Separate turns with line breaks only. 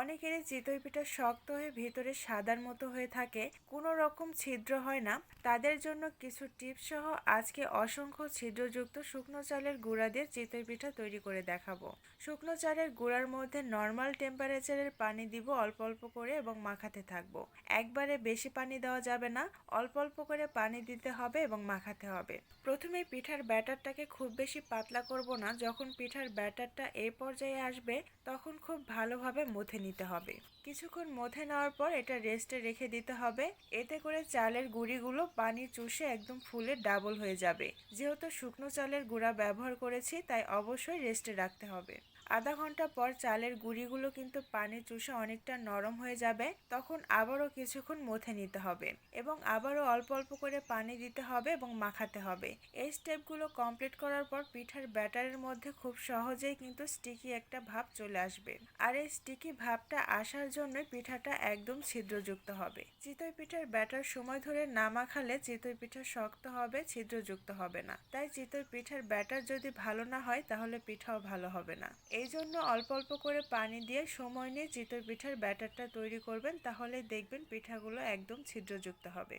অনেকেরই চিতই পিঠা শক্ত হয়ে ভেতরে সাদার মতো হয়ে থাকে, কোনো রকম ছিদ্র হয় না। তাদের জন্য কিছু টিপস সহ আজকে অসংখ্য ছিদ্রযুক্ত শুকনো চালের গুঁড়া দিয়ে চিতই পিঠা তৈরি করে দেখাবো। শুকনো চালের গুঁড়ার মধ্যে নর্মাল টেম্পারেচারের পানি দিব অল্প অল্প করে এবং মাখাতে থাকবো। একবারে বেশি পানি দেওয়া যাবে না, অল্প অল্প করে পানি দিতে হবে এবং মাখাতে হবে। প্রথমে পিঠার ব্যাটারটাকে খুব বেশি পাতলা করব না। যখন পিঠার ব্যাটারটা এই পর্যায়ে আসবে তখন খুব ভালোভাবে মথে নিতে হবে। কিছুক্ষণ মথে নেওয়ার পর এটা রেস্টে রেখে দিতে হবে। এতে করে চালের গুঁড়িগুলো পানি চুষে একদম ফুলে ডাবল হয়ে যাবে। যেহেতু শুকনো চালের গুঁড়া ব্যবহার করেছি তাই অবশ্যই রেস্টে রাখতে হবে। আধা ঘন্টা পর চালের গুঁড়িগুলো কিন্তু পানি চুষে অনেকটা নরম হয়ে যাবে। তখন আবারও কিছুক্ষণ মথে নিতে হবে এবং আবারও অল্প অল্প করে পানি দিতে হবে এবং মাখাতে হবে। এই স্টেপগুলো কমপ্লিট করার পর পিঠার ব্যাটারের মধ্যে খুব সহজেই কিন্তু স্টিকি একটা ভাব চলে আসবে। আর এই স্টিকি ভাবটা আসার জন্যই পিঠাটা একদম ছিদ্রযুক্ত হবে। চিতই পিঠার ব্যাটার সময় ধরে না মাখালে চিতই পিঠা শক্ত হবে, ছিদ্রযুক্ত হবে না। তাই চিতই পিঠার ব্যাটার যদি ভালো না হয় তাহলে পিঠাও ভালো হবে না। এই জন্য অল্প অল্প করে পানি দিয়ে সময় নিয়ে চিতই পিঠার ব্যাটারটা তৈরি করবেন, তাহলে দেখবেন পিঠাগুলো একদম ছিদ্রযুক্ত হবে।